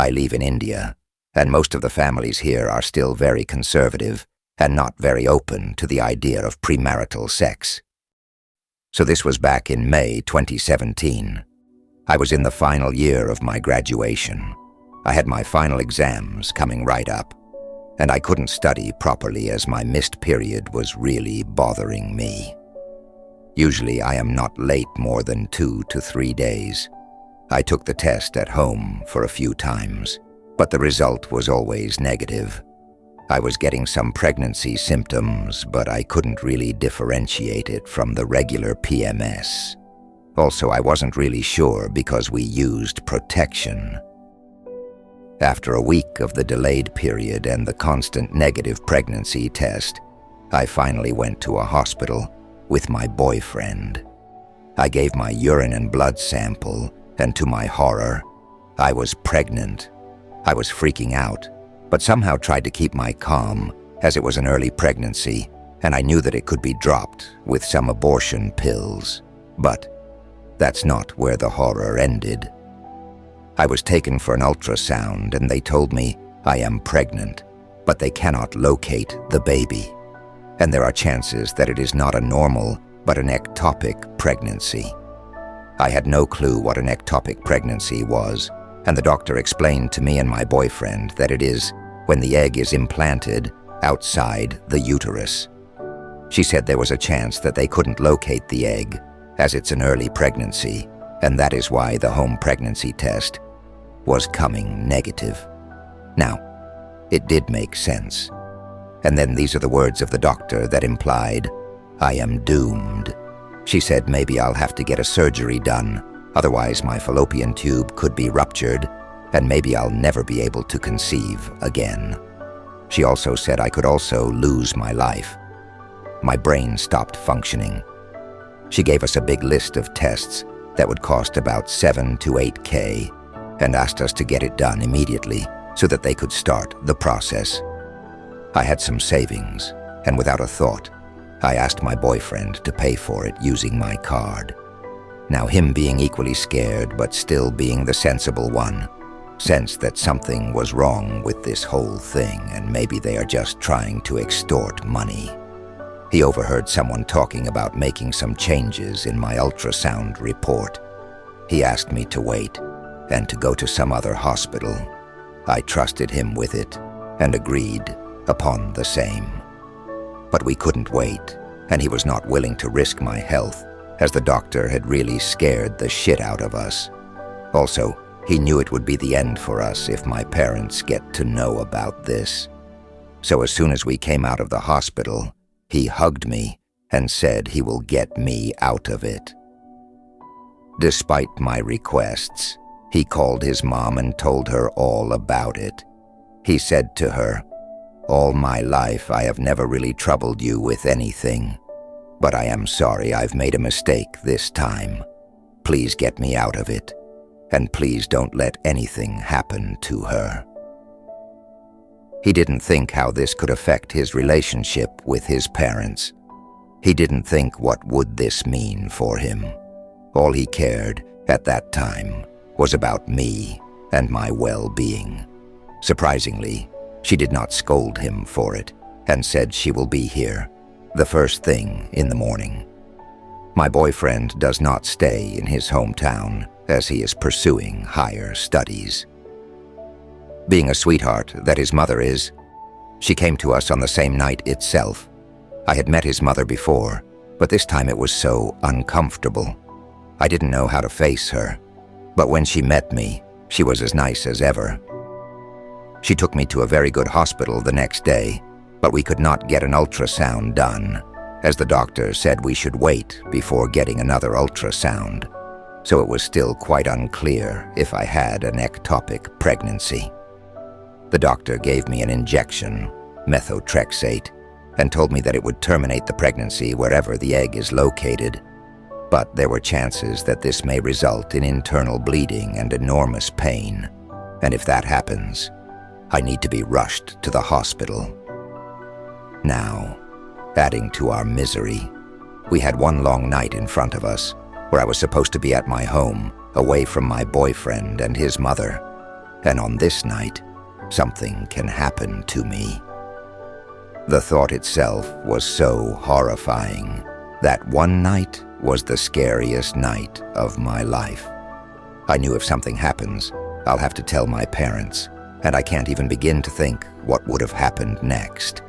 I live in India, and most of the families here are still very conservative and not very open to the idea of premarital sex. So this was back in May 2017. I was in the final year of my graduation. I had my final exams coming right up, and I couldn't study properly as my missed period was really bothering me. Usually I am not late more than 2 to 3 days. I took the test at home for a few times, but the result was always negative. I was getting some pregnancy symptoms, but I couldn't really differentiate it from the regular PMS. Also, I wasn't really sure because we used protection. After a week of the delayed period and the constant negative pregnancy test, I finally went to a hospital with my boyfriend. I gave my urine and blood sample, and to my horror, I was pregnant. I was freaking out, but somehow tried to keep my calm as it was an early pregnancy, and I knew that it could be dropped with some abortion pills. But that's not where the horror ended. I was taken for an ultrasound and they told me I am pregnant, but they cannot locate the baby. And there are chances that it is not a normal, but an ectopic pregnancy. I had no clue what an ectopic pregnancy was, and the doctor explained to me and my boyfriend that it is when the egg is implanted outside the uterus. She said there was a chance that they couldn't locate the egg, as it's an early pregnancy, and that is why the home pregnancy test was coming negative. Now, it did make sense. And then these are the words of the doctor that implied, I am doomed. She said maybe I'll have to get a surgery done, otherwise my fallopian tube could be ruptured, and maybe I'll never be able to conceive again. She also said I could also lose my life. My brain stopped functioning. She gave us a big list of tests that would cost about 7 to 8K and asked us to get it done immediately so that they could start the process. I had some savings, and without a thought, I asked my boyfriend to pay for it using my card. Now, him being equally scared but still being the sensible one, sensed that something was wrong with this whole thing and maybe they are just trying to extort money. He overheard someone talking about making some changes in my ultrasound report. He asked me to wait and to go to some other hospital. I trusted him with it and agreed upon the same. But we couldn't wait, and he was not willing to risk my health, as the doctor had really scared the shit out of us. Also, he knew it would be the end for us if my parents get to know about this. So as soon as we came out of the hospital, he hugged me and said he will get me out of it. Despite my requests, he called his mom and told her all about it. He said to her, all my life I have never really troubled you with anything, but I am sorry I've made a mistake this time. Please get me out of it, and please don't let anything happen to her. He didn't think how this could affect his relationship with his parents. He didn't think what would this mean for him. All he cared at that time was about me and my well-being. Surprisingly, she did not scold him for it and said she will be here the first thing in the morning. My boyfriend does not stay in his hometown as he is pursuing higher studies. Being a sweetheart that his mother is, she came to us on the same night itself. I had met his mother before, but this time it was so uncomfortable. I didn't know how to face her, but when she met me, she was as nice as ever. She took me to a very good hospital the next day, but we could not get an ultrasound done, as the doctor said we should wait before getting another ultrasound, so it was still quite unclear if I had an ectopic pregnancy. The doctor gave me an injection, methotrexate, and told me that it would terminate the pregnancy wherever the egg is located, but there were chances that this may result in internal bleeding and enormous pain, and if that happens, I need to be rushed to the hospital. Now, adding to our misery, we had one long night in front of us where I was supposed to be at my home, away from my boyfriend and his mother. and on this night, something can happen to me. The thought itself was so horrifying that one night was the scariest night of my life. I knew if something happens, I'll have to tell my parents, and I can't even begin to think what would have happened next.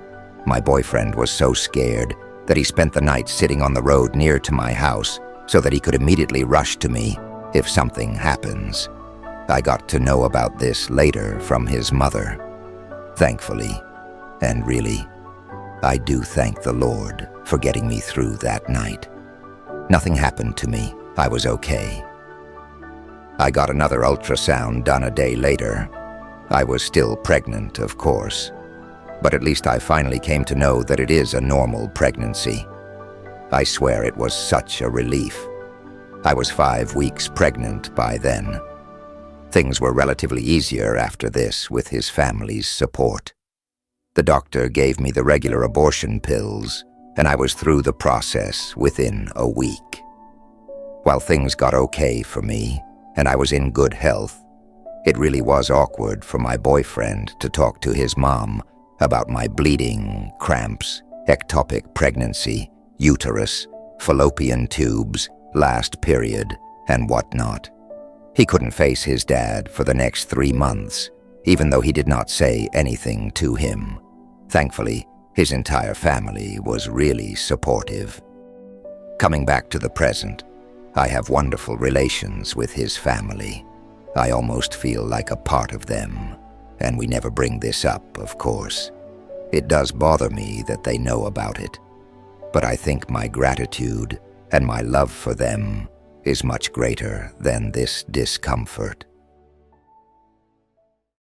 My boyfriend was so scared that he spent the night sitting on the road near to my house so that he could immediately rush to me if something happens. I got to know about this later from his mother. Thankfully, and really, I do thank the Lord for getting me through that night. Nothing happened to me. I was okay. I got another ultrasound done a day later. I was still pregnant, of course, but at least I finally came to know that it is a normal pregnancy. I swear it was such a relief. I was 5 weeks pregnant by then. Things were relatively easier after this with his family's support. The doctor gave me the regular abortion pills, and I was through the process within a week. While things got okay for me, and I was in good health, it really was awkward for my boyfriend to talk to his mom about my bleeding, cramps, ectopic pregnancy, uterus, fallopian tubes, last period, and whatnot. He couldn't face his dad for the next 3 months, even though he did not say anything to him. Thankfully, his entire family was really supportive. Coming back to the present, I have wonderful relations with his family. I almost feel like a part of them, and we never bring this up, of course. It does bother me that they know about it, but I think my gratitude and my love for them is much greater than this discomfort.